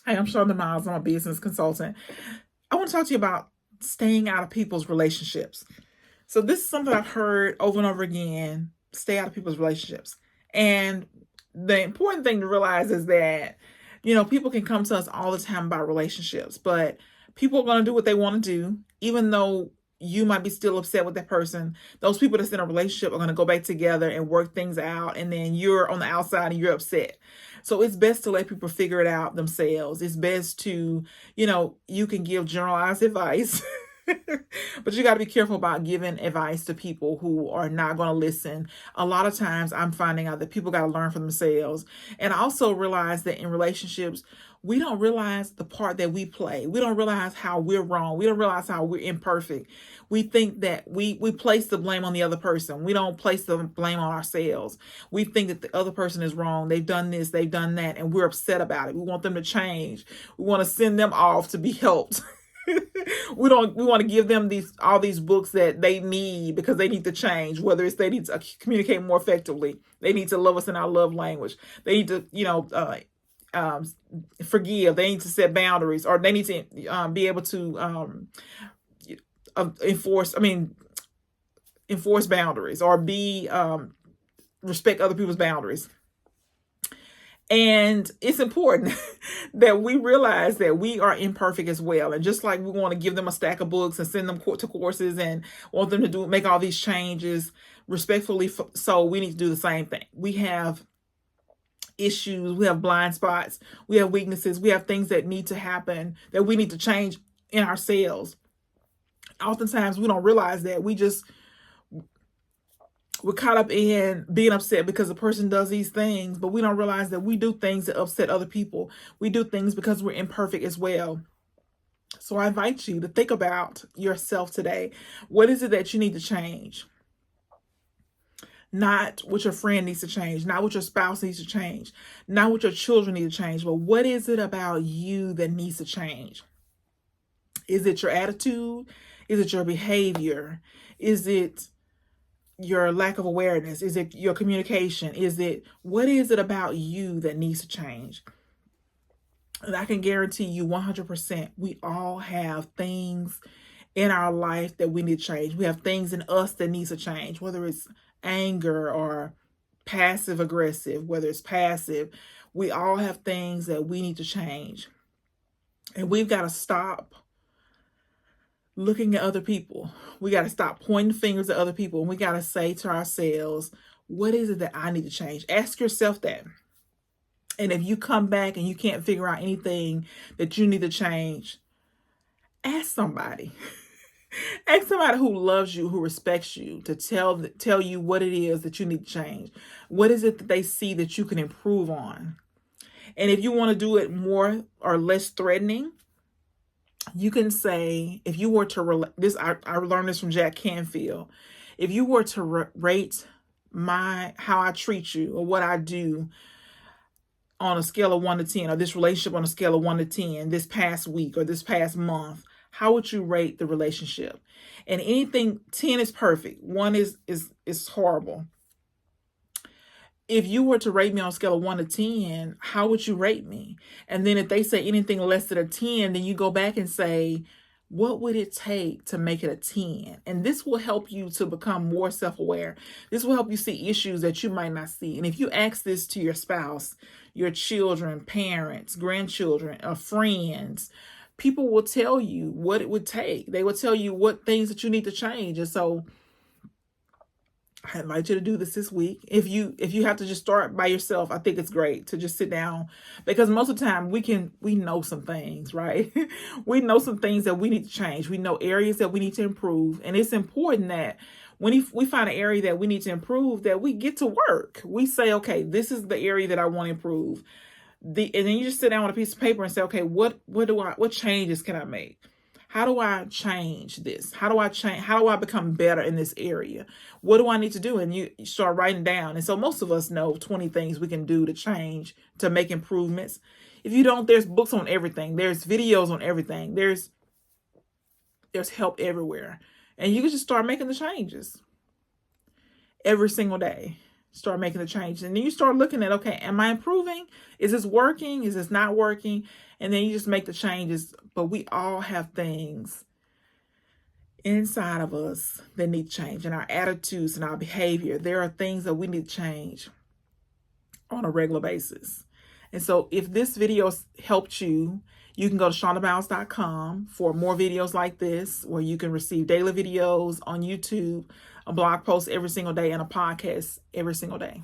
Hi, I'm Shonda Miles. I'm a business consultant. I want to talk to you about staying out of people's relationships. So this is something I've heard over and over again. Stay out of people's relationships. And the important thing to realize is that, people can come to us all the time about relationships, but people are going to do what they want to do, even though you might be still upset with that person. Those people that's in a relationship are going to go back together and work things out, and then you're on the outside and you're upset. So it's best to let people figure it out themselves. It's best to, you can give generalized advice. But you got to be careful about giving advice to people who are not going to listen. A lot of times I'm finding out that people got to learn for themselves. And I also realize that in relationships, we don't realize the part that we play. We don't realize how we're wrong. We don't realize how we're imperfect. We think that we place the blame on the other person. We don't place the blame on ourselves. We think that the other person is wrong. They've done this, they've done that, and we're upset about it. We want them to change. We want to send them off to be helped. We want to give them all these books that they need because they need to change, whether it's they need to communicate more effectively, they need to love us in our love language, they need to forgive, they need to set boundaries, or they need to be able to enforce boundaries, or be respect other people's boundaries. And it's important that we realize that we are imperfect as well. And just like we want to give them a stack of books and send them to courses and want them to make all these changes respectfully, so we need to do the same thing. We have issues, we have blind spots, we have weaknesses, we have things that need to happen, that we need to change in ourselves. Oftentimes we don't realize that. We're caught up in being upset because the person does these things, but we don't realize that we do things that upset other people. We do things because we're imperfect as well. So I invite you to think about yourself today. What is it that you need to change? Not what your friend needs to change, not what your spouse needs to change, not what your children need to change, but what is it about you that needs to change? Is it your attitude? Is it your behavior? Is it your lack of awareness? Is it your communication? What is it about you that needs to change? And I can guarantee you 100%, we all have things in our life that we need to change. We have things in us that needs to change, whether it's anger or passive aggressive, whether it's passive. We all have things that we need to change. And we've got to stop looking at other people. We got to stop pointing fingers at other people, and we got to say to ourselves, what is it that I need to change? Ask yourself that. And if you come back and you can't figure out anything that you need to change, ask somebody. Ask somebody who loves you, who respects you, to tell you what it is that you need to change. What is it that they see that you can improve on? And if you want to do it more or less threatening, you can say, if you were to I learned this from Jack Canfield. If you were to rate how I treat you or what I do on a scale of 1 to 10, or this relationship on a scale of 1 to 10, this past week or this past month, how would you rate the relationship? And anything 10 is perfect, 1 is horrible. If you were to rate me on a scale of 1 to 10, how would you rate me? And then if they say anything less than a 10, then you go back and say, what would it take to make it a 10? And this will help you to become more self-aware. This will help you see issues that you might not see. And if you ask this to your spouse, your children, parents, grandchildren, or friends, people will tell you what it would take. They will tell you what things that you need to change. And so I invite you to do this week. If you have to just start by yourself, I think it's great to just sit down, because most of the time we know some things, right? We know some things that we need to change. We know areas that we need to improve. And it's important that when we find an area that we need to improve, that we get to work. We say, okay, this is the area that I want to improve. And then you just sit down with a piece of paper and say, okay, what changes can I make? How do I change this? How do I become better in this area? What do I need to do? And you start writing down. And so most of us know 20 things we can do to change, to make improvements. If you don't, there's books on everything. There's videos on everything. There's help everywhere. And you can just start making the changes every single day. Start making the changes. And then you start looking at, okay, am I improving? Is this working? Is this not working? And then you just make the changes. But we all have things inside of us that need to change, and our attitudes and our behavior. There are things that we need to change on a regular basis. And so if this video helped you, you can go to shondamiles.com for more videos like this, where you can receive daily videos on YouTube, a blog post every single day, and a podcast every single day.